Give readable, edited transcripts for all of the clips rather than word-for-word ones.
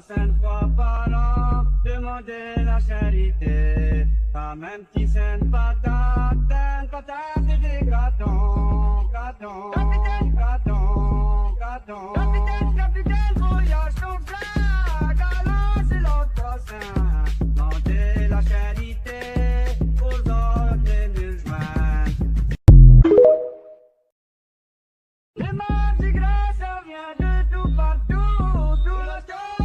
5 fois par an, demander la charité. Pas même petit saint patate, patate des gâtons, gâtons, capitaine, gâtons, gâtons. Capitaine, capitaine, voyage comme ça, galant c'est l'autre saint. Demandez la charité aux autres musulmans. Les mardi gras, ça vient de tout partout, tout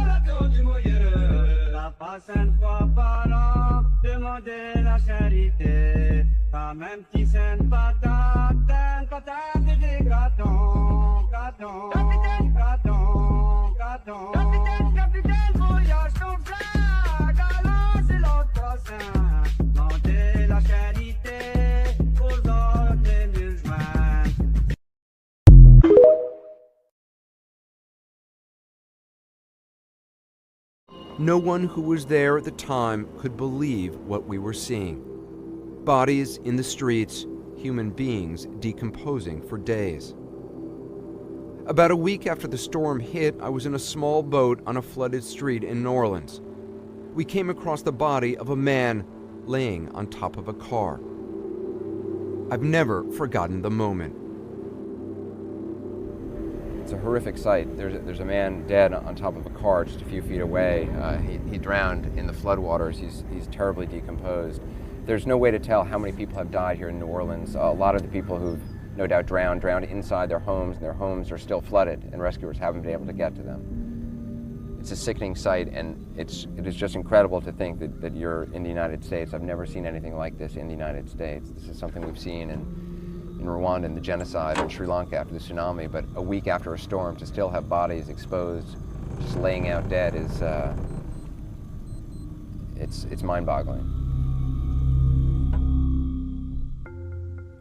la tour du Moyeu. La pas 5 fois par an, demandez la charité. Pas même petit saint patate, patate des gâtons, gâtons. Capitaine, gâtons, gâtons. Capitaine, capitaine, voyage comme ça, galant c'est l'autre saint. Demandez la charité aux autres musulmans. No one who was there at the time could believe what we were seeing. Bodies in the streets, human beings decomposing for days. About a week after the storm hit, I was in a small boat on a flooded street in New Orleans. We came across the body of a man laying on top of a car. I've never forgotten the moment. It's a horrific sight. There's a man dead on top of a car just a few feet away. He drowned in the floodwaters. He's terribly decomposed. There's no way to tell how many people have died here in New Orleans. A lot of the people who've no doubt drowned inside their homes, and their homes are still flooded, and rescuers haven't been able to get to them. It's a sickening sight, and it is just incredible to think that you're in the United States. I've never seen anything like this in the United States. This is something we've seen in Rwanda, in the genocide, in Sri Lanka after the tsunami, but a week after a storm to still have bodies exposed, just laying out dead is, it's mind-boggling.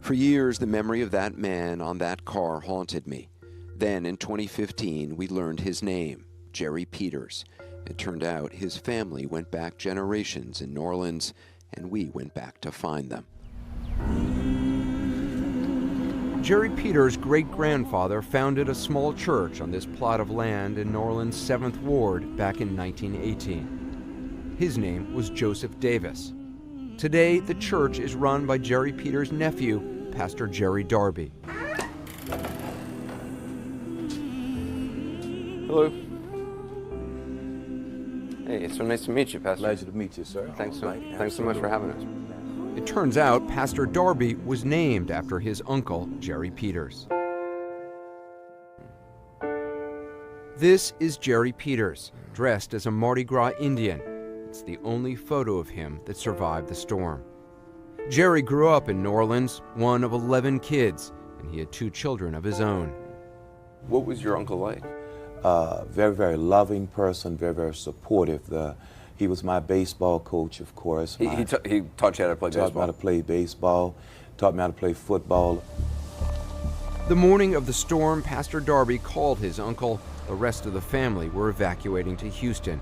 For years, the memory of that man on that car haunted me. Then, in 2015, we learned his name, Jerry Peters. It turned out his family went back generations in New Orleans, and we went back to find them. Jerry Peters' great-grandfather founded a small church on this plot of land in New Orleans' 7th Ward back in 1918. His name was Joseph Davis. Today, the church is run by Jerry Peters' nephew, Pastor Jerry Darby. Hello. Hey, it's so nice to meet you, Pastor. Pleasure to meet you, sir. Thanks so much for having us. It turns out Pastor Darby was named after his uncle, Jerry Peters. This is Jerry Peters, dressed as a Mardi Gras Indian. It's the only photo of him that survived the storm. Jerry grew up in New Orleans, one of 11 kids, and he had 2 children of his own. What was your uncle like? Very, very loving person, very, very supportive. He was my baseball coach, of course. He taught you how to play baseball? Taught me how to play baseball, taught me how to play football. The morning of the storm, Pastor Darby called his uncle. The rest of the family were evacuating to Houston.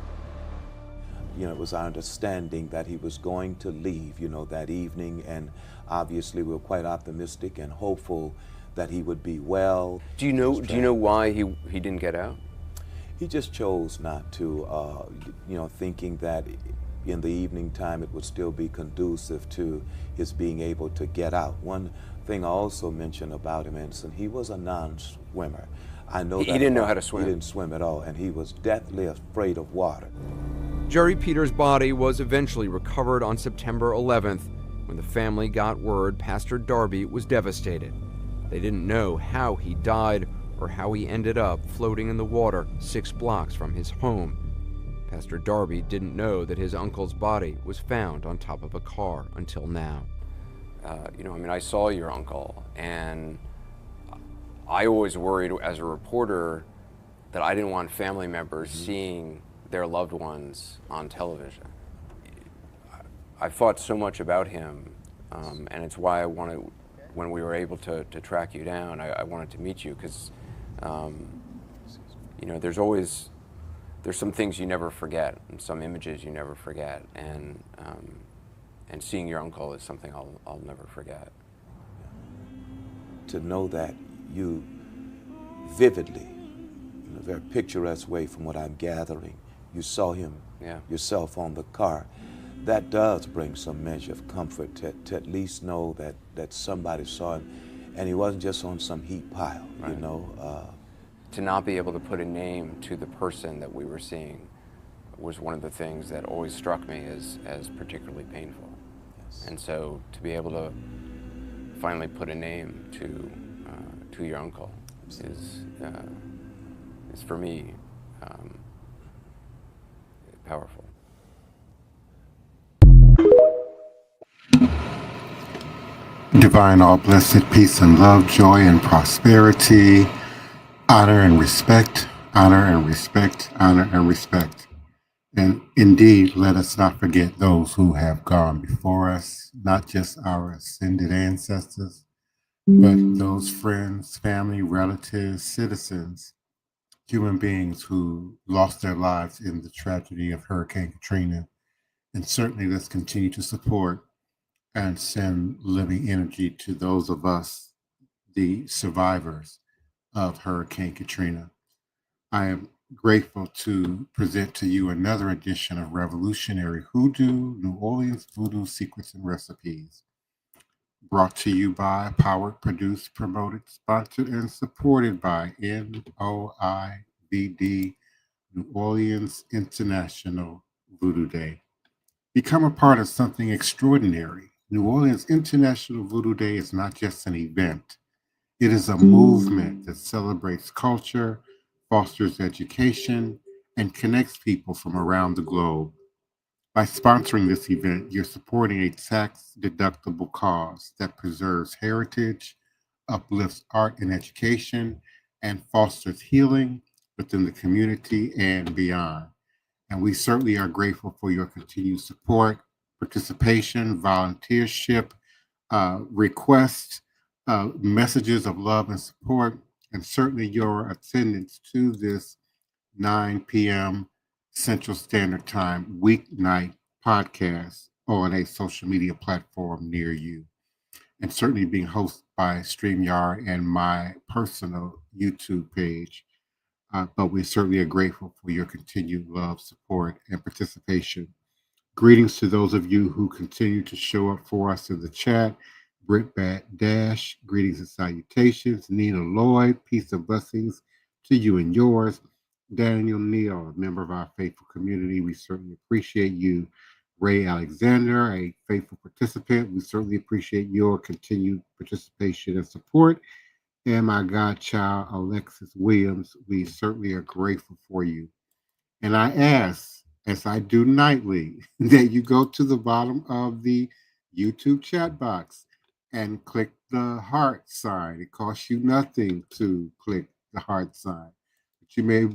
You know, it was our understanding that he was going to leave, that evening, and obviously we were quite optimistic and hopeful that he would be well. Do you know why he didn't get out? He just chose not to, thinking that in the evening time it would still be conducive to his being able to get out. One thing I also mentioned about him, Ensign, he was a non-swimmer. I know he didn't know how to swim. He didn't swim at all, and he was deathly afraid of water. Jerry Peters' body was eventually recovered on September 11th. When the family got word, Pastor Darby was devastated. They didn't know how he died or how he ended up floating in the water 6 blocks from his home. Pastor Darby didn't know that his uncle's body was found on top of a car until now. I saw your uncle, and I always worried as a reporter that I didn't want family members seeing their loved ones on television. I thought so much about him, and it's why I wanted, when we were able to track you down, I wanted to meet you, because there's some things you never forget, and some images you never forget, and seeing your uncle is something I'll never forget. To know that you vividly, in a very picturesque way from what I'm gathering, you saw him yourself on the car. That does bring some measure of comfort to at least know that somebody saw him, and he wasn't just on some heap pile, Right. you know. To not be able to put a name to the person that we were seeing was one of the things that always struck me as particularly painful. Yes. And so to be able to finally put a name to your uncle is for me powerful. Divine all blessed peace and love, joy and prosperity, honor and respect, honor and respect, honor and respect. And indeed, let us not forget those who have gone before us, not just our ascended ancestors, but those friends, family, relatives, citizens, human beings who lost their lives in the tragedy of Hurricane Katrina. And certainly let's continue to support and send living energy to those of us, the survivors of Hurricane Katrina. I am grateful to present to you another edition of Revolutionary Hoodoo, New Orleans Voodoo Secrets and Recipes. Brought to you by, powered, produced, promoted, sponsored, and supported by NOIVD, New Orleans International Voodoo Day. Become a part of something extraordinary. New Orleans International Voodoo Day is not just an event. It is a movement that celebrates culture, fosters education, and connects people from around the globe. By sponsoring this event, you're supporting a tax-deductible cause that preserves heritage, uplifts art and education, and fosters healing within the community and beyond. And we certainly are grateful for your continued support, participation, volunteership, requests, messages of love and support, and certainly your attendance to this 9 p.m. Central Standard Time weeknight podcast on a social media platform near you. And certainly being hosted by StreamYard and my personal YouTube page. But we certainly are grateful for your continued love, support, and participation. Greetings to those of you who continue to show up for us in the chat. Britt Bat Dash, greetings and salutations. Nina Lloyd, peace and blessings to you and yours. Daniel Neal, a member of our faithful community, we certainly appreciate you. Ray Alexander, a faithful participant, we certainly appreciate your continued participation and support. And my godchild, Alexis Williams, we certainly are grateful for you. And I ask, as I do nightly, that you go to the bottom of the YouTube chat box and click the heart sign. It costs you nothing to click the heart sign. But you may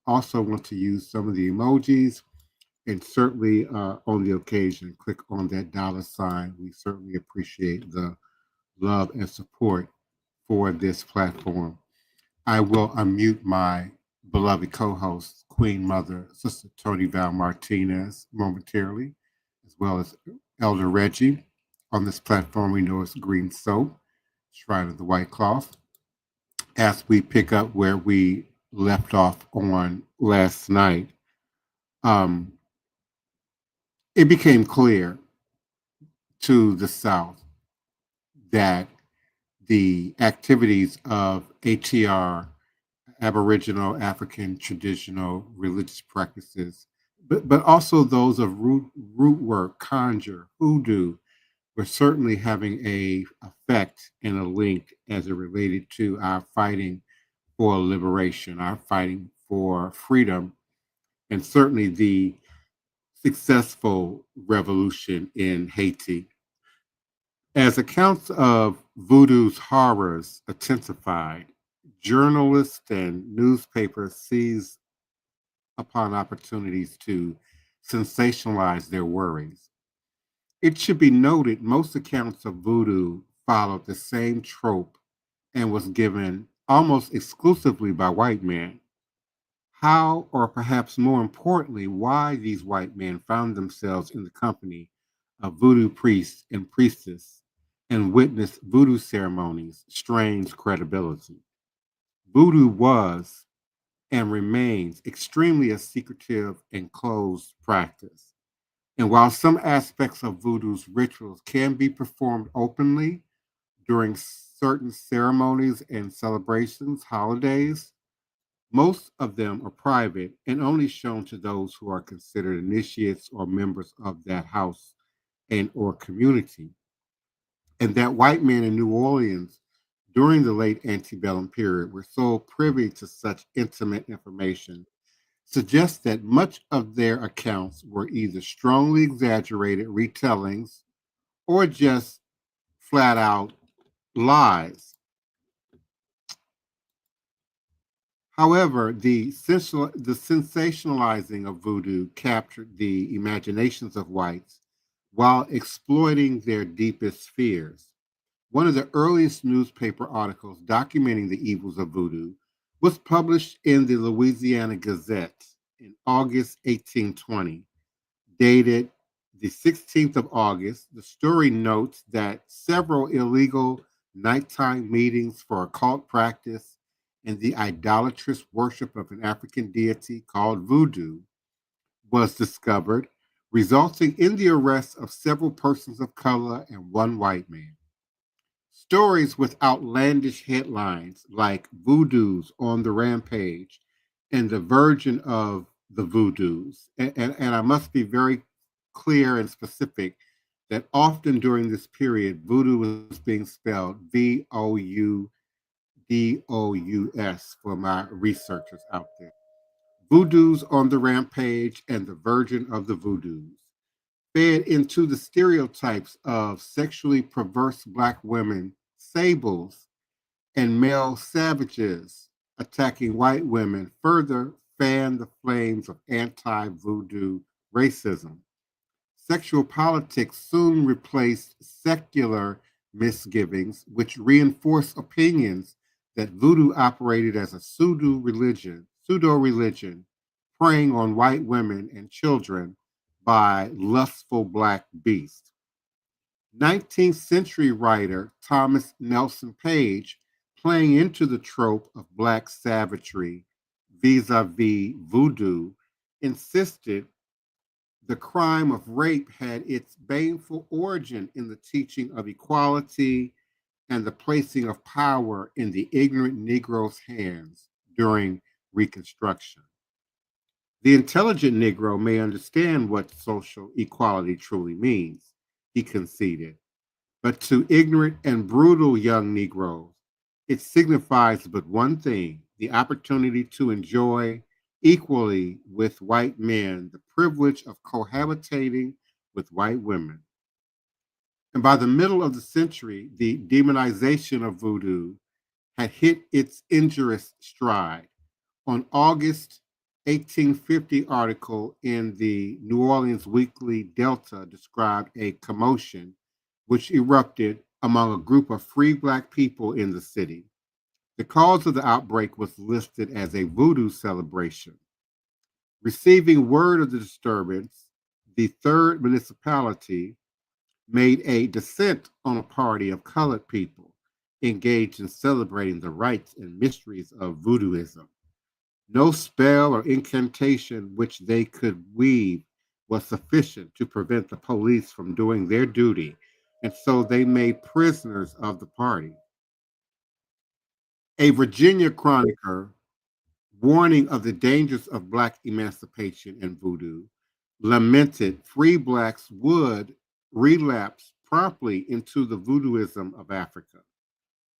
also want to use some of the emojis, and certainly on the occasion, click on that $sign. We certainly appreciate the love and support for this platform. I will unmute my beloved co-host, Queen Mother, Sister Toni Val Martinez, momentarily, as well as Elder Reggie. On this platform, we know it's Green Soap, Shrine of the White Cloth. As we pick up where we left off on last night, it became clear to the South that the activities of ATR, Aboriginal African traditional religious practices, but also those of root work, conjure, hoodoo, were certainly having a effect and a link as it related to our fighting for liberation, our fighting for freedom, and certainly the successful revolution in Haiti. As accounts of voodoo's horrors intensified, journalists and newspapers seized upon opportunities to sensationalize their worries. It should be noted most accounts of voodoo followed the same trope and was given almost exclusively by white men. How, or perhaps more importantly, why these white men found themselves in the company of voodoo priests and priestesses and witnessed voodoo ceremonies strains credibility. Voodoo was and remains extremely a secretive and closed practice. And while some aspects of voodoo's rituals can be performed openly during certain ceremonies and celebrations, holidays, most of them are private and only shown to those who are considered initiates or members of that house and or community. And that white men in New Orleans during the late antebellum period were so privy to such intimate information suggests that much of their accounts were either strongly exaggerated retellings or just flat out lies. However, the sensationalizing of voodoo captured the imaginations of whites while exploiting their deepest fears. One of the earliest newspaper articles documenting the evils of voodoo was published in the Louisiana Gazette in August 1820. Dated the 16th of August, the story notes that several illegal nighttime meetings for occult practice and the idolatrous worship of an African deity called voodoo was discovered, resulting in the arrest of several persons of color and one white man. Stories with outlandish headlines like Voodoos on the Rampage and the Virgin of the Voodoos. And I must be very clear and specific that often during this period, voodoo was being spelled Voudous for my researchers out there. Voodoos on the Rampage and the Virgin of the Voodoos fed into the stereotypes of sexually perverse Black women, sables, and male savages attacking white women, further fanned the flames of anti voodoo racism. Sexual politics soon replaced secular misgivings, which reinforced opinions that voodoo operated as a pseudo religion, preying on white women and children by lustful Black beasts. 19th century writer Thomas Nelson Page, playing into the trope of Black savagery vis-a-vis voodoo, insisted the crime of rape had its baneful origin in the teaching of equality and the placing of power in the ignorant Negro's hands during Reconstruction. The intelligent Negro may understand what social equality truly means, he conceded, but to ignorant and brutal young Negroes, it signifies but one thing: the opportunity to enjoy equally with white men the privilege of cohabitating with white women. And by the middle of the century, the demonization of voodoo had hit its injurious stride. On August 1850 article in the New Orleans Weekly Delta described a commotion which erupted among a group of free Black people in the city. The cause of the outbreak was listed as a voodoo celebration. Receiving word of the disturbance, the third municipality made a descent on a party of colored people engaged in celebrating the rites and mysteries of voodooism. No spell or incantation which they could weave was sufficient to prevent the police from doing their duty, and so they made prisoners of the party. A Virginia chronicler, warning of the dangers of Black emancipation and voodoo, lamented free Blacks would relapse promptly into the voodooism of Africa,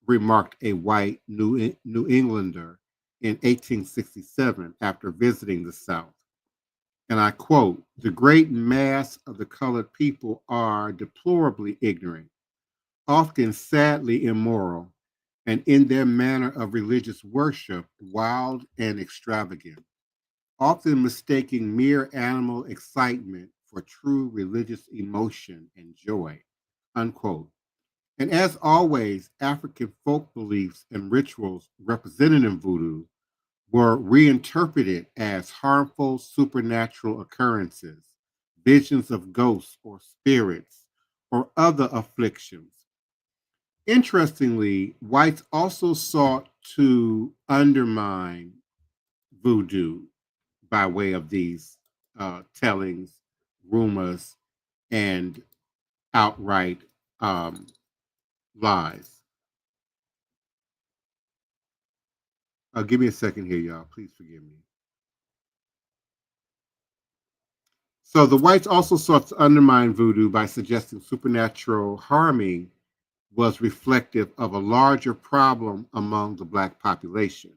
remarked a white New Englander in 1867 after visiting the South. And I quote, "The great mass of the colored people are deplorably ignorant, often sadly immoral, and in their manner of religious worship, wild and extravagant, often mistaking mere animal excitement for true religious emotion and joy," unquote. And as always, African folk beliefs and rituals represented in voodoo were reinterpreted as harmful supernatural occurrences, visions of ghosts or spirits, or other afflictions. Interestingly, whites also sought to undermine voodoo by way of these tellings, rumors, and outright lies. Give me a second here, y'all. Please forgive me. So the whites also sought to undermine voodoo by suggesting supernatural harming was reflective of a larger problem among the Black population.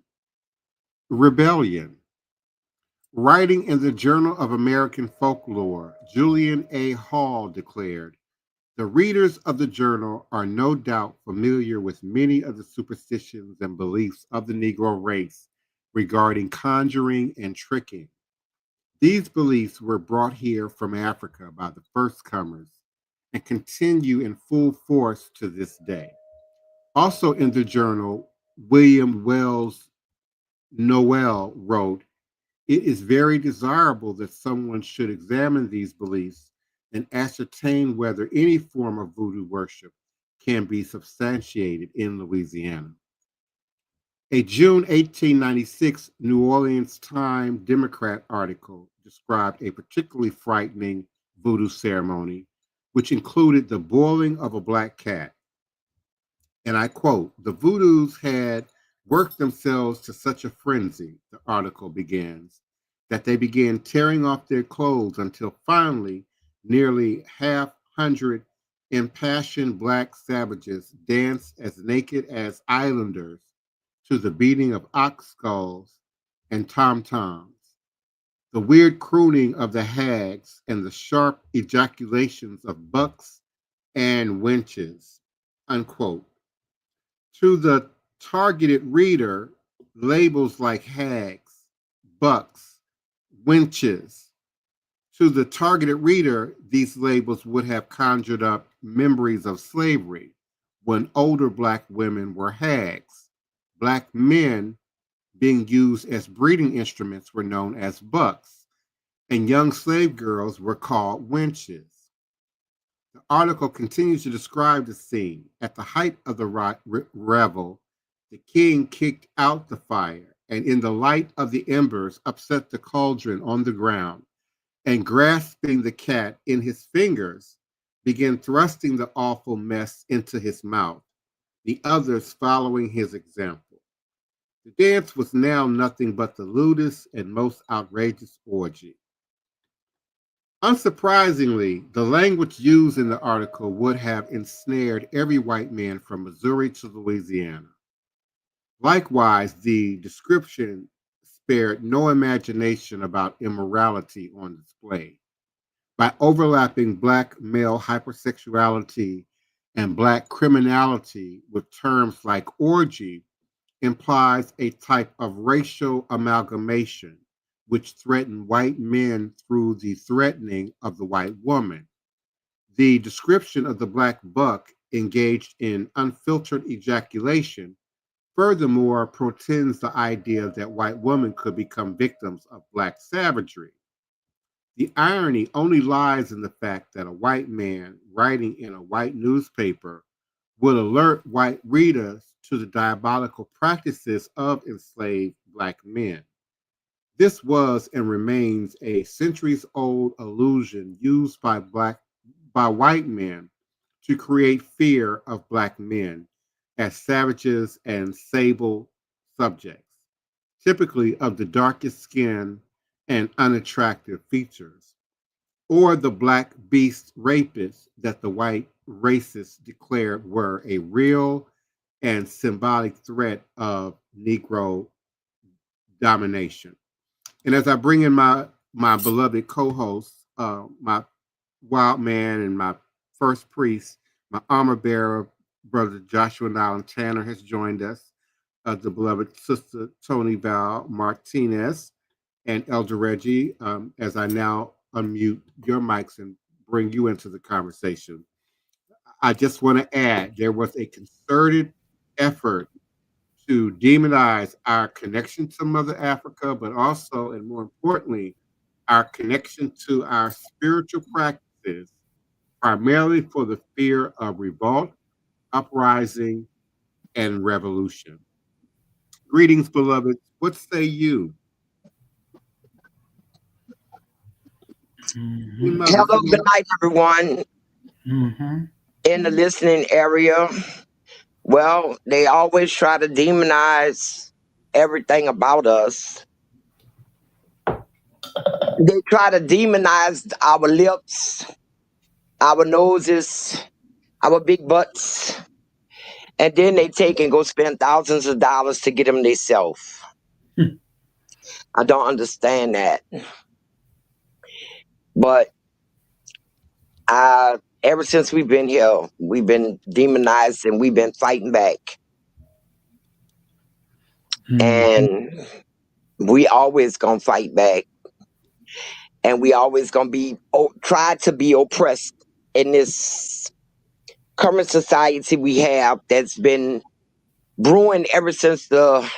Rebellion. Writing in the Journal of American Folklore, Julian A. Hall declared, "The readers of the journal are no doubt familiar with many of the superstitions and beliefs of the Negro race regarding conjuring and tricking. These beliefs were brought here from Africa by the first comers and continue in full force to this day." Also in the journal, William Wells Noel wrote, "It is very desirable that someone should examine these beliefs and ascertain whether any form of voodoo worship can be substantiated in Louisiana." A June 1896 New Orleans Times Democrat article described a particularly frightening voodoo ceremony, which included the boiling of a black cat. And I quote, "The voodoos had worked themselves to such a frenzy," the article begins, "that they began tearing off their clothes until finally nearly 500 impassioned black savages danced as naked as islanders to the beating of ox skulls and tom-toms, the weird crooning of the hags, and the sharp ejaculations of bucks and wenches," unquote. To the targeted reader, labels like hags, bucks, wenches. To the targeted reader, these labels would have conjured up memories of slavery when older black women were hags. Black men being used as breeding instruments were known as bucks, and young slave girls were called wenches. The article continues to describe the scene. At the height of the revel, the king kicked out the fire, and in the light of the embers, upset the cauldron on the ground, and grasping the cat in his fingers, began thrusting the awful mess into his mouth, the others following his example. The dance was now nothing but the lewdest and most outrageous orgy. Unsurprisingly, the language used in the article would have ensnared every white man from Missouri to Louisiana. Likewise, the description spared no imagination about immorality on display. By overlapping black male hypersexuality and black criminality with terms like orgy, implies a type of racial amalgamation which threatened white men through the threatening of the white woman. The description of the black buck engaged in unfiltered ejaculation furthermore portends the idea that white women could become victims of black savagery. The irony only lies in the fact that a white man writing in a white newspaper would alert white readers to the diabolical practices of enslaved black men. This was and remains a centuries-old illusion used by white men to create fear of black men as savages and sable subjects, typically of the darkest skin and unattractive features, or the black beast rapists that the white racists declared were a real and symbolic threat of Negro domination. And as I bring in my beloved co-host, my wild man and my first priest, my armor bearer, brother Joshua Nylan Tanner has joined us, the beloved sister Toni Martinez, and Elder Reggie, as I now unmute your mics and bring you into the conversation. I just want to add, there was a concerted effort to demonize our connection to Mother Africa, but also, and more importantly, our connection to our spiritual practices, primarily for the fear of revolt, uprising, and revolution. Greetings, beloved. What say you? Hello, good night, everyone in the listening area. Well, they always try to demonize everything about us. They try to demonize our lips, our noses, our big butts, and then they take and go spend thousands of dollars to get them themselves. I don't understand that. But ever since we've been here, we've been demonized and we've been fighting back. And we always gonna fight back. And we always gonna be try to be oppressed in this current society we have that's been brewing ever since the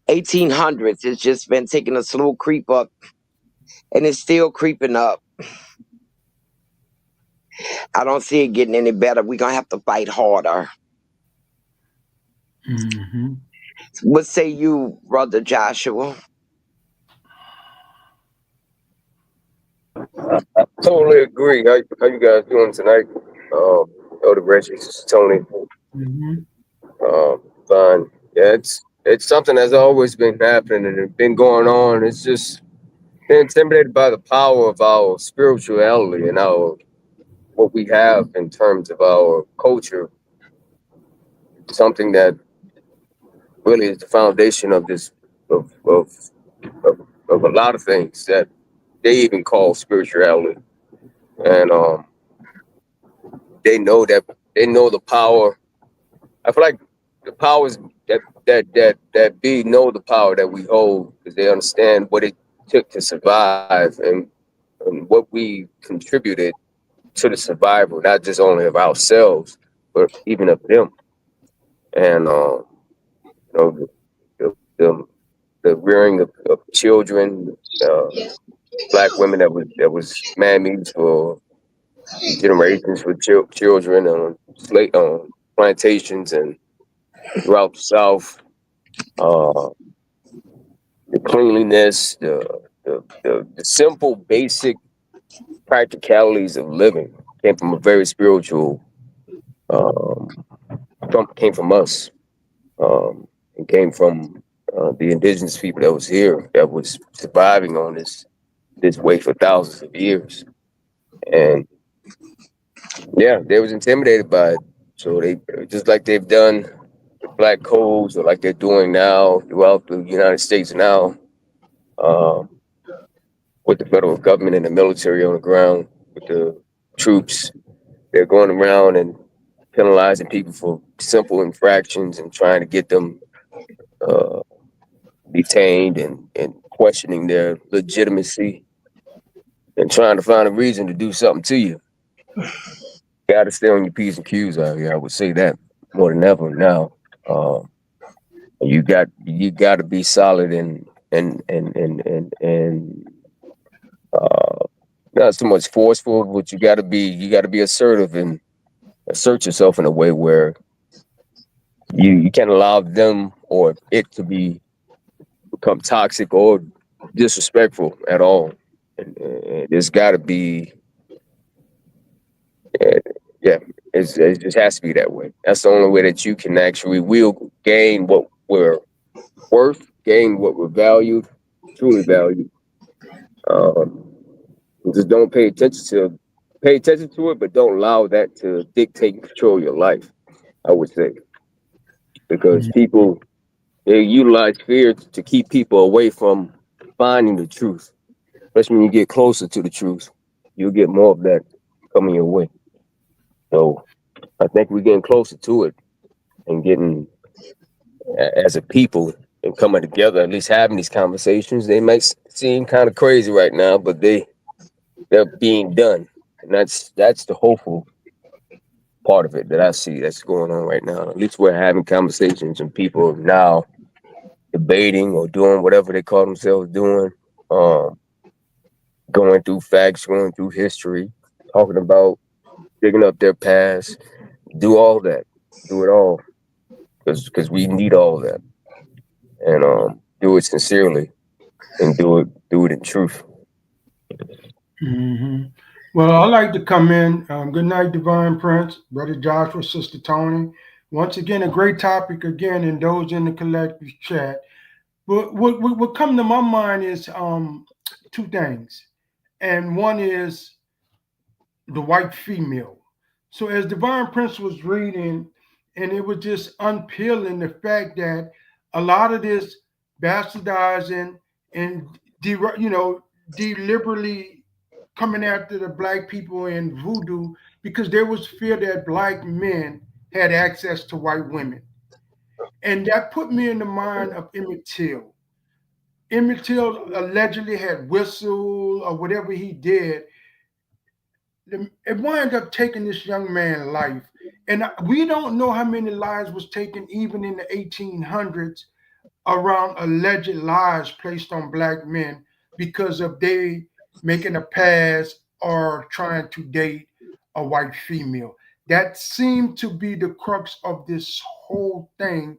1800s. It's just been taking a slow creep up, and it's still creeping up. I don't see it getting any better. We're gonna have to fight harder. What say you, Brother Joshua? I totally agree. How you guys doing tonight? Elder Reggie, Sister Toni. Fine. Yeah, it's something that's always been happening and it's been going on. It's just been intimidated by the power of our spirituality and our what we have in terms of our culture. Something that really is the foundation of this of a lot of things that they even call spirituality. And they know the power. I feel like the powers that be know the power that we hold because they understand what it took to survive and what we contributed to the survival, not just only of ourselves, but even of them. And you know, the rearing of children, black women that was mammies for generations with children on plantations and throughout the South. The cleanliness, the simple, basic practicalities of living came from a very spiritual. Came from us. It came from the indigenous people that was here, that was surviving on this way for thousands of years, and yeah, they was intimidated by it. So they just like they've done the black codes, or like they're doing now throughout the United States now, with the federal government and the military on the ground, with the troops. They're going around and penalizing people for simple infractions and trying to get them detained and questioning their legitimacy and trying to find a reason to do something to you. Got to stay on your P's and Q's out here. I would say that more than ever now. You got to be solid and not so much forceful, but you got to be assertive and assert yourself in a way where you can't allow them or it to become toxic or disrespectful at all. And there's got to be, it just has to be that way. That's the only way that you can actually will gain what we're worth, gain what we're valued, truly valued. Just don't pay attention to it, but don't allow that to dictate and control your life, I would say. Because people, they utilize fear to keep people away from finding the truth. Especially when you get closer to the truth, you'll get more of that coming your way. So I think we're getting closer to it and getting, as a people, and coming together, at least having these conversations. They might seem kind of crazy right now, but they're being done. And that's the hopeful part of it that I see that's going on right now. At least we're having conversations and people are now debating or doing whatever they call themselves doing, going through facts, going through history, talking about digging up their past, do all that, do it all, because we need all that, and do it sincerely and do it in truth. hmm Well, I'd like to come in. Good night, Divine Prince, Brother Joshua, Sister Toni. Once again, a great topic again, and those in the collective chat. But what come to my mind is two things, and one is the white female. So as Divine Prince was reading, and it was just unpeeling the fact that a lot of this bastardizing and deliberately coming after the black people in voodoo because there was fear that black men had access to white women. And that put me in the mind of Emmett Till. Emmett Till allegedly had whistle or whatever he did. It wound up taking this young man's life. And we don't know how many lives was taken even in the 1800s around alleged lies placed on black men because of they making a pass or trying to date a white female. That seemed to be the crux of this whole thing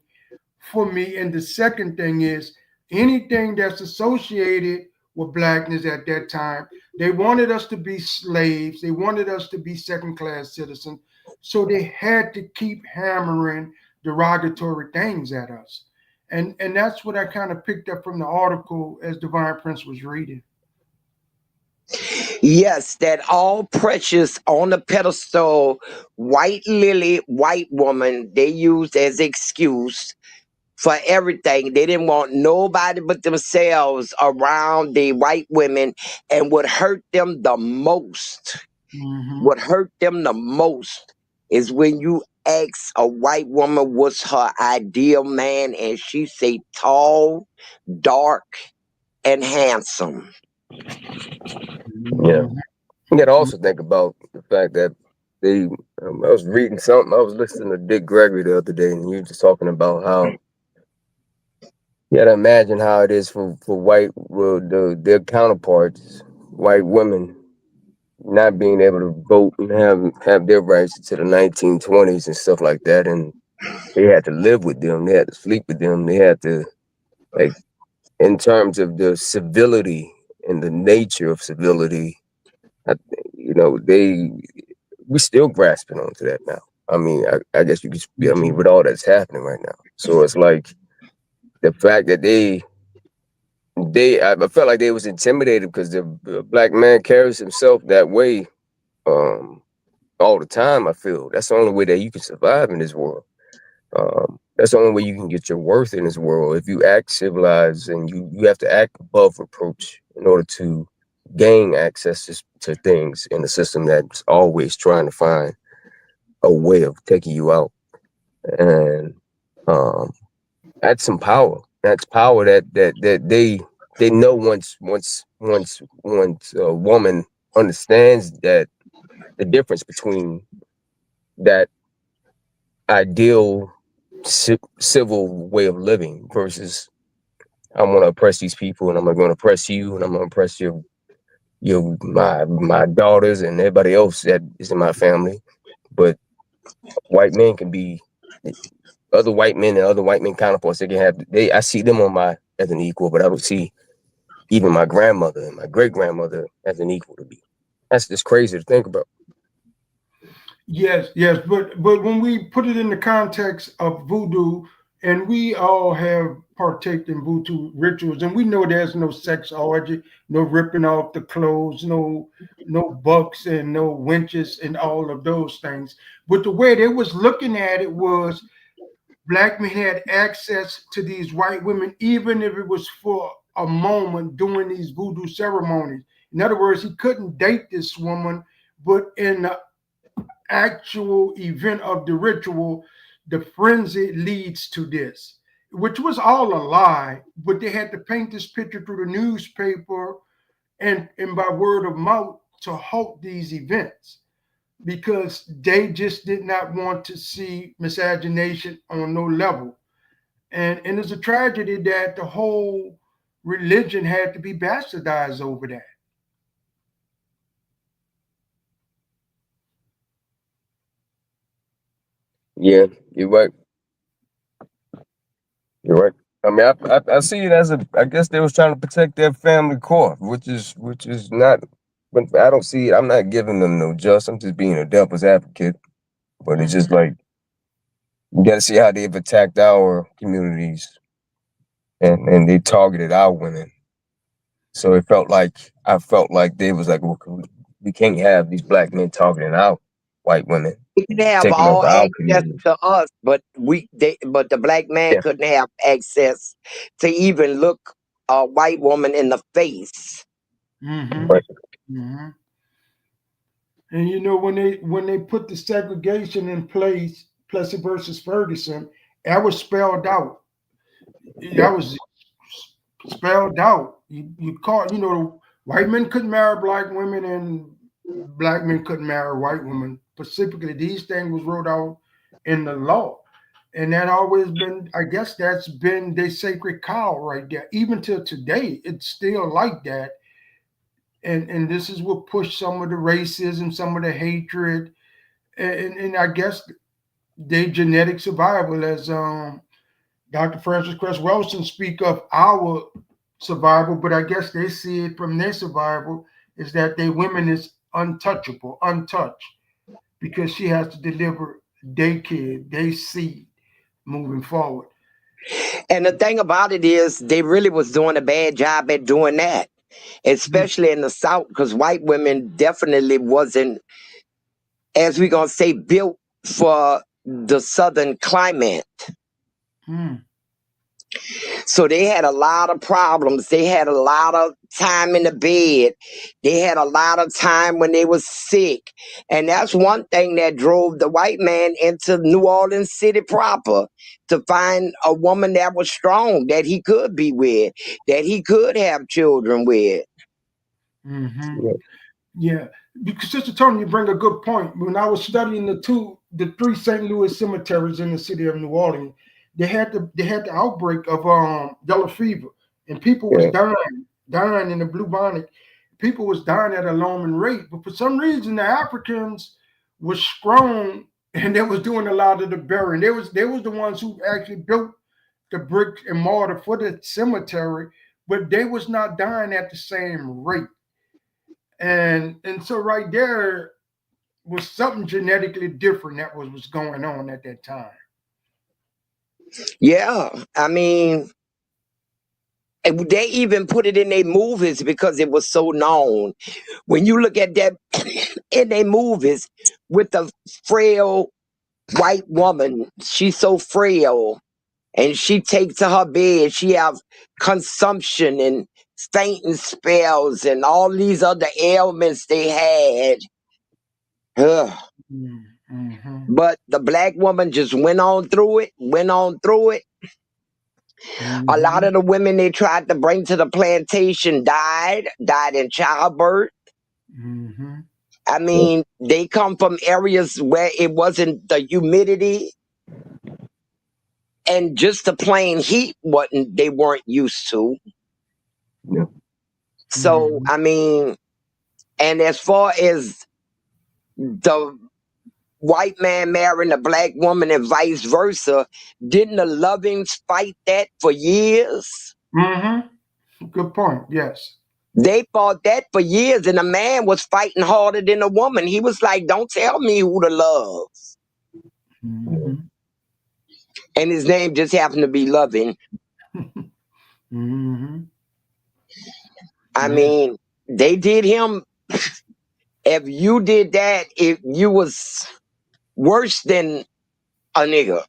for me. And the second thing is anything that's associated with blackness at that time, they wanted us to be slaves, they wanted us to be second class citizens. So they had to keep hammering derogatory things at us. And that's what I kind of picked up from the article as Divine Prince was reading. Yes, that all precious on the pedestal, white lily, white woman, they used as excuse for everything. They didn't want nobody but themselves around the white women, and Mm-hmm. what hurt them the most is when you ask a white woman what's her ideal man, and she say tall, dark, and handsome. Yeah. Mm-hmm. You got to also think about the fact that they. I was reading something. I was listening to Dick Gregory the other day, and he was just talking about how you got to imagine how it is for white, well, their counterparts, white women, not being able to vote and have their rights into the 1920s and stuff like that, and they had to live with them, they had to sleep with them, they had to, like, in terms of the civility and the nature of civility, I, they we still grasping onto that now. I mean, I guess you could. I mean, with all that's happening right now, so it's like the fact that I felt like they was intimidated because the black man carries himself that way um, all the time. I feel that's the only way that you can survive in this world. That's the only way you can get your worth in this world. If you act civilized and you have to act above reproach in order to gain access to things in a system that's always trying to find a way of taking you out. And um, that's some power. That's power that they know once a woman understands that the difference between that ideal civil way of living versus I'm going to oppress these people and I'm going to oppress you and I'm going to oppress my daughters and everybody else that is in my family. But white men can be other white men and other white men counterparts. I see them as an equal, but I don't see even my grandmother and my great grandmother as an equal to me. That's just crazy to think about. Yes, yes, but when we put it in the context of voodoo, and we all have partaked in voodoo rituals, and we know there's no sex orgy, no ripping off the clothes, no bucks and no winches and all of those things. But the way they was looking at it was black men had access to these white women, even if it was for a moment during these voodoo ceremonies. In other words, he couldn't date this woman, but in the actual event of the ritual, the frenzy leads to this, which was all a lie, but they had to paint this picture through the newspaper and by word of mouth to halt these events because they just did not want to see miscegenation on no level. And it's a tragedy that the whole religion had to be bastardized over that. Yeah, you're right. You're right. I mean, I see it as I guess they was trying to protect their family core, which is not. but I don't see it. I'm not giving them no just. I'm just being a devil's advocate. But it's just like, you got to see how they've attacked our communities, and they targeted our women. So I felt like they was like, well, we can't have these black men targeting our white women, They could have taking all over our access communities. to us, but but the black man Yeah. couldn't have access to even look a white woman in the face. Right. And you know, when they put the segregation in place, Plessy versus Ferguson, that was spelled out. That was spelled out. You caught, you know, white men couldn't marry black women and black men couldn't marry white women. Specifically, these things was wrote out in the law. And that always been, I guess that's been their sacred cow right there. Even till today, it's still like that. And this is what pushed some of the racism, some of the hatred, and I guess they genetic survival, as Dr. Francis Cress Wilson speak of our survival, but I guess they see it from their survival is that their women is untouchable, untouched, because she has to deliver their kid, their seed moving forward. And the thing about it is, they really was doing a bad job at doing that, especially in the South, because white women definitely wasn't, as we gonna say, built for the Southern climate. So they had a lot of problems. They had a lot of time in the bed. They had a lot of time when they was sick. And that's one thing that drove the white man into New Orleans City proper, to find a woman that was strong, that he could be with, that he could have children with. Yeah, because Sister Toni, you bring a good point. When I was studying the three St. Louis cemeteries in the city of New Orleans, they had the outbreak of yellow fever, and people was dying in the bubonic. People was dying at an alarming rate, but for some reason the Africans was strong and they was doing a lot of the burying. They was the ones who actually built the brick and mortar for the cemetery, but they was not dying at the same rate. And so right there was something genetically different that was going on at that time. Yeah, I mean, they even put it in their movies because it was so known. When you look at that in their movies with the frail white woman, she's so frail, and she take to her bed, she have consumption and fainting spells and all these other ailments they had. Ugh. But the black woman just went on through it. A lot of the women they tried to bring to the plantation died in childbirth. I mean, they come from areas where it wasn't the humidity and just the plain heat they weren't used to. So I mean, and as far as the white man marrying a black woman and vice versa, didn't the Lovings fight that for years? Good point. Yes. They fought that for years, and a man was fighting harder than a woman. He was like, don't tell me who to love. And his name just happened to be Loving. I mean, they did him. If you did that, if you was worse than a nigga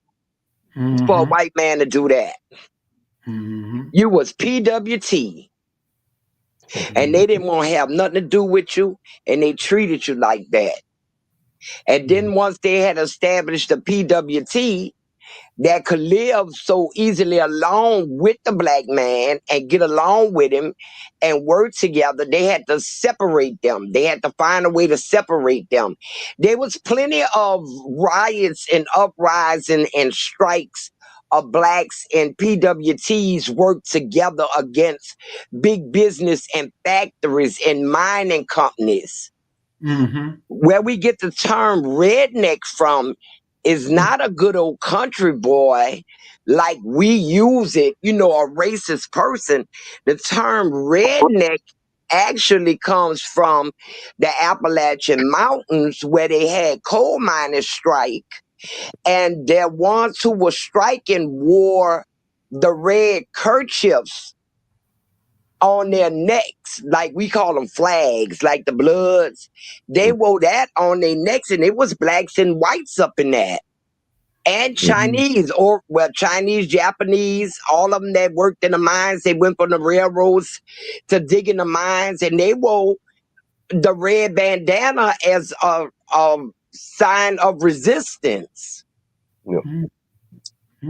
for a white man to do that. You was PWT. And they didn't want to have nothing to do with you, and they treated you like that. And then once they had established the PWT that could live so easily along with the black man and get along with him and work together, they had to separate them. They had to find a way to separate them. There was plenty of riots and uprising and strikes of blacks and PWTs work together against big business and factories and mining companies. Where we get the term redneck from is not a good old country boy like we use it, you know, a racist person. The term redneck actually comes from the Appalachian Mountains, where they had coal miners strike, and the ones who were striking wore the red kerchiefs on their necks, like we call them flags, like the Bloods. They wore that on their necks, and it was blacks and whites up in that. And Chinese, or well, Chinese, Japanese, all of them that worked in the mines. They went from the railroads to dig in the mines, and they wore the red bandana as a sign of resistance. Yeah.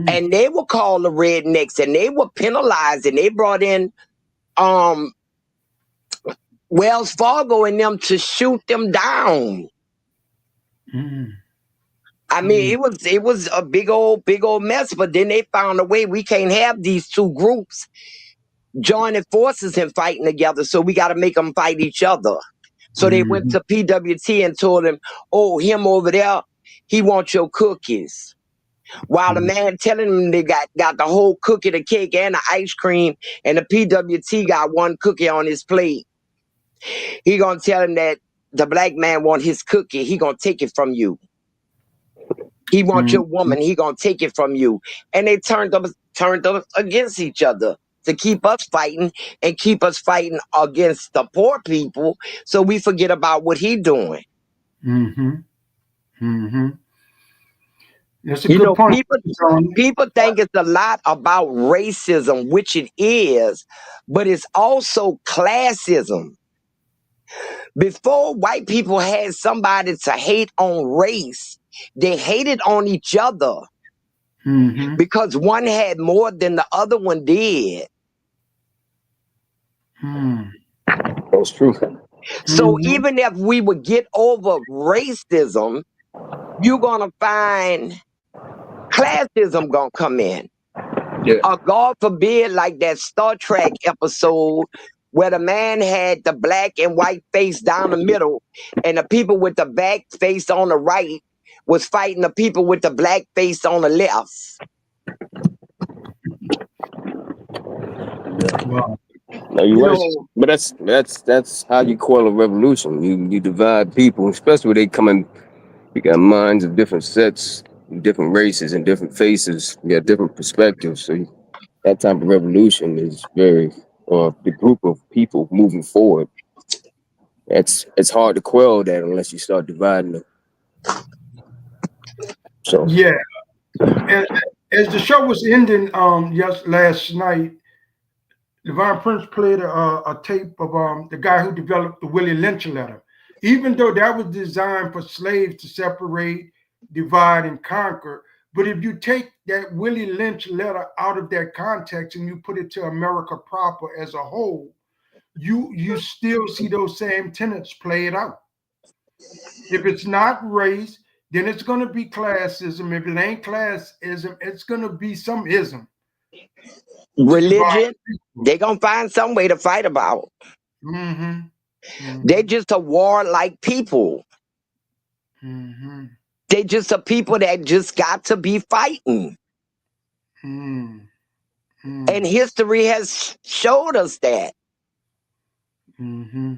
And they were called the rednecks, and they were penalized, and they brought in Wells Fargo and them to shoot them down. I mean, it was a big old mess, but then they found a way. We can't have these two groups joining forces and fighting together, so we got to make them fight each other. So they went to PWT and told him, oh, him over there, he wants your cookies. While the man telling them they got the whole cookie, the cake, and the ice cream, and the PWT got one cookie on his plate. He gonna tell him that the black man want his cookie, he gonna take it from you. He wants your woman, he gonna take it from you. And they turned us against each other to keep us fighting and keep us fighting against the poor people, so we forget about what he doing. That's a good point. People think it's a lot about racism, which it is, but it's also classism. Before white people had somebody to hate on race, they hated on each other because one had more than the other one did. That's true. So even if we would get over racism, you're gonna find classism gonna come in. Or God forbid, like that Star Trek episode where the man had the black and white face down the middle, and the people with the black face on the right was fighting the people with the black face on the left. No, you're right. But that's how you call a revolution. You divide people, especially when they come in. You got minds of different sets, different races, and different faces. You got different perspectives. So that type of revolution is very, the group of people moving forward. It's hard to quell that unless you start dividing them. So yeah, as the show was ending, last night, Divine Prince played a tape of the guy who developed the Willie Lynch letter. Even though that was designed for slaves to separate, divide, and conquer, but if you take that Willie Lynch letter out of that context and you put it to America proper as a whole, you still see those same tenets play it out. If it's not race, then it's going to be classism. If it ain't classism, it's going to be some ism. Religion, they're going to find some way to fight about. They're just a warlike people. They just a people that just got to be fighting. And history has showed us that. They're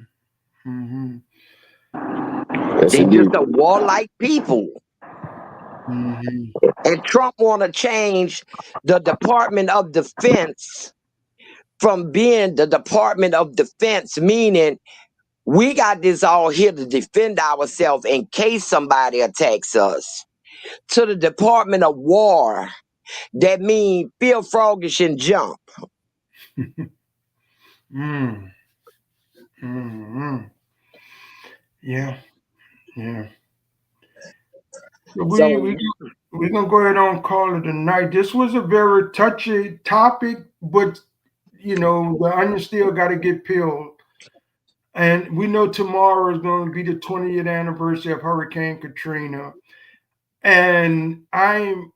just a warlike people. And Trump want to change the Department of Defense from being the Department of Defense, meaning we got this all here to defend ourselves in case somebody attacks us, to the Department of War. That means feel froggish and jump. Yeah. So we're going to go ahead and call it a night. This was a very touchy topic, but, the onion still got to get peeled. And we know tomorrow is going to be the 20th anniversary of Hurricane Katrina. And I'm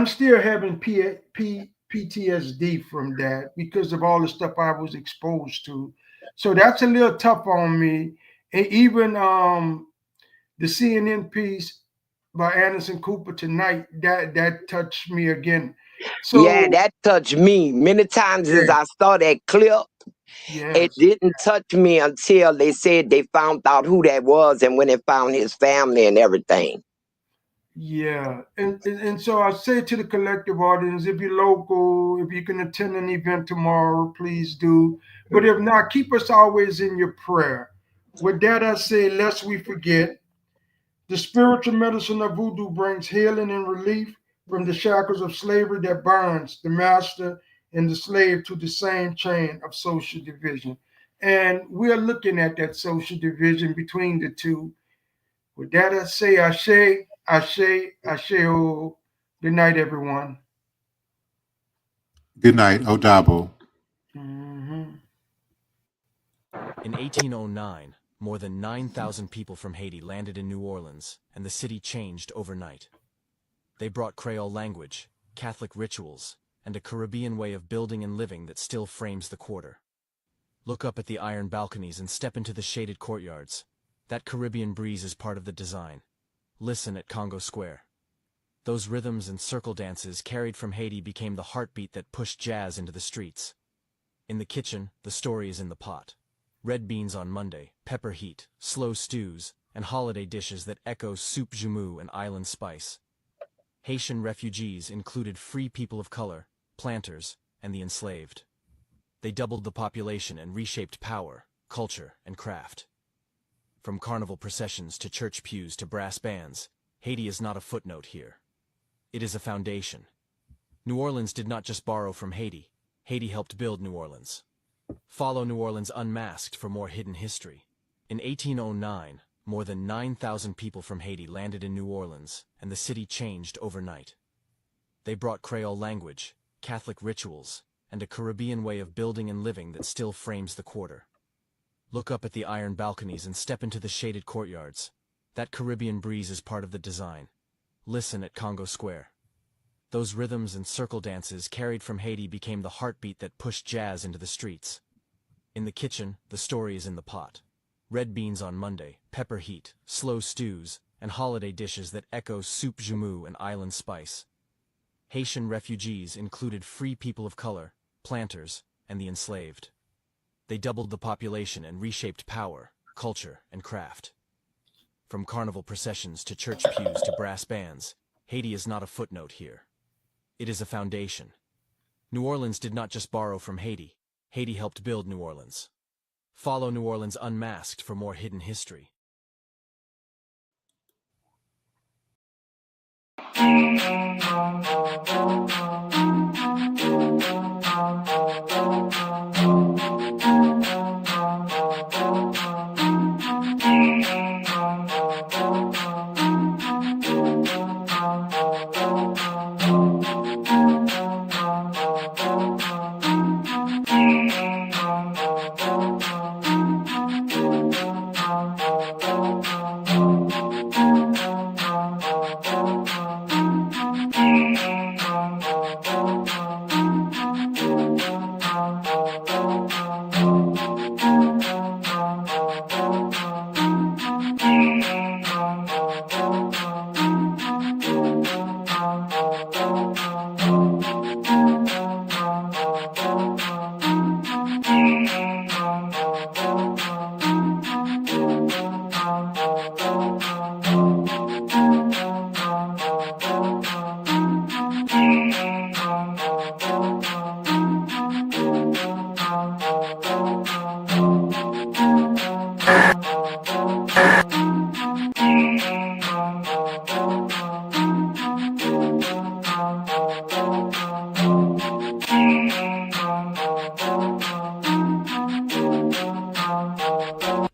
still having PTSD from that because of all the stuff I was exposed to. So that's a little tough on me. And even the CNN piece by Anderson Cooper tonight, that touched me again. So yeah, that touched me. Many times as I saw that clip, It Yes. didn't touch me until they said they found out who that was and when they found his family and everything. Yeah, and so I say to the collective audience, if you're local, if you can attend an event tomorrow, please do. But if not, keep us always in your prayer. With that, I say, lest we forget, the spiritual medicine of voodoo brings healing and relief from the shackles of slavery that binds the master and the slave to the same chain of social division. And we're looking at that social division between the two. With that, I say, Ashe, Ashe, Ashe. Oh, good night, everyone. Good night, Odabo. Mhm. In 1809, more than 9,000 people from Haiti landed in New Orleans, and the city changed overnight. They brought Creole language, Catholic rituals, and a Caribbean way of building and living that still frames the quarter. Look up at the iron balconies and step into the shaded courtyards. That Caribbean breeze is part of the design. Listen at Congo Square. Those rhythms and circle dances carried from Haiti became the heartbeat that pushed jazz into the streets. In the kitchen, the story is in the pot. Red beans on Monday, pepper heat, slow stews, and holiday dishes that echo soup joumou and island spice. Haitian refugees included free people of color, planters, and the enslaved. They doubled the population and reshaped power, culture, and craft. From carnival processions to church pews to brass bands, Haiti is not a footnote here. It is a foundation. New Orleans did not just borrow from Haiti. Haiti helped build New Orleans. Follow New Orleans Unmasked for more hidden history. In 1809, more than 9,000 people from Haiti landed in New Orleans, and the city changed overnight. They brought Creole language, Catholic rituals, and a Caribbean way of building and living that still frames the quarter. Look up at the iron balconies and step into the shaded courtyards. That Caribbean breeze is part of the design. Listen at Congo Square. Those rhythms and circle dances carried from Haiti became the heartbeat that pushed jazz into the streets. In the kitchen, the story is in the pot. Red beans on Monday, pepper heat, slow stews, and holiday dishes that echo soup joumou and island spice. Haitian refugees included free people of color, planters, and the enslaved. They doubled the population and reshaped power, culture, and craft. From carnival processions to church pews to brass bands, Haiti is not a footnote here. It is a foundation. New Orleans did not just borrow from Haiti. Haiti helped build New Orleans. Follow New Orleans Unmasked for more hidden history.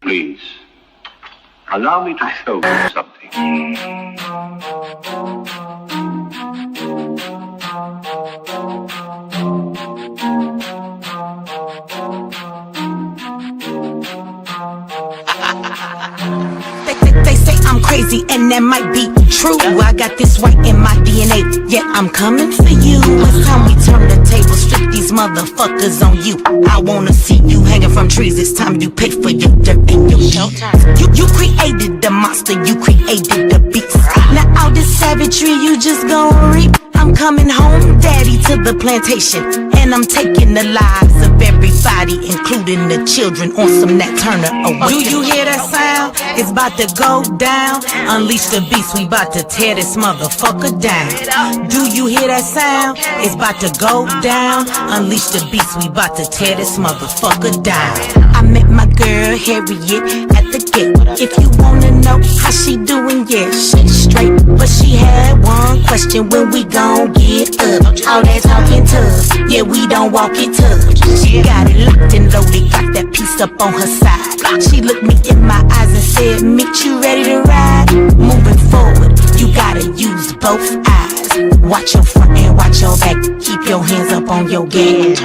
Please, allow me to show you something. They say I'm crazy and that might be true. I got this right in my DNA, yeah, I'm coming for you. It's time we turn the tables, flip these motherfuckers on you. I wanna see you hanging from trees, it's time you pay for your dirt and your showtime. You created the monster, you created the beast. Now all this savagery you just gon' reap. I'm coming home, daddy, to the plantation, and I'm taking the lives of everybody, including the children, on some Nat Turner. Oh, do you hear that sound? It's about to go down. Unleash the beast, we about to tear this motherfucker down. Do you hear that sound? It's about to go down. Unleash the beast, we about to tear this motherfucker down. I met my girl Harriet at the gate. If you wanna know how she doing, yeah, she's straight. But she had one question: when we gon' get up? All that talking tough, yeah, we don't walk it tough. She got it locked and loaded, got that piece up on her side. She looked me in my eyes and said, "Meet you ready to ride?" Moving forward, you gotta use both eyes. Watch your front and watch your back. Keep your hands up on your gas.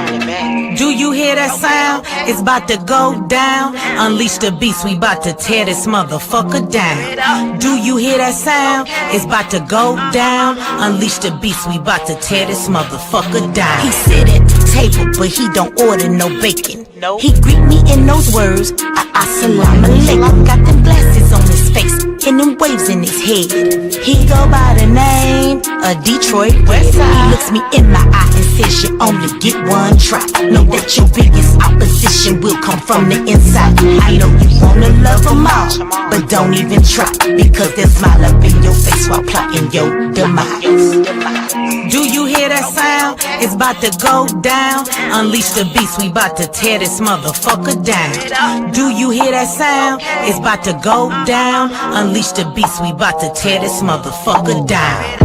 Do you hear that sound? It's about to go down. Unleash the beast, we about to tear this motherfucker down. Do you hear that sound? It's about to go down. Unleash the beast, we about to tear this motherfucker down. He sit at the table, but he don't order no bacon. He greet me in those words, assalamu alaikum. Got them glasses on his face and them waves in his head. He go by the name of Detroit Westside. He looks me in my eye and says, "You only get one try. Know that your biggest opposition will come from the inside. I know you wanna love them all, but don't even try, because they'll smile up in your face while plotting your demise." Do you hear that sound? It's about to go down. Unleash the beast, we about to tear this motherfucker down. Do you hear that sound? It's about to go down. Unleash the beast, we about to tear this motherfucker down.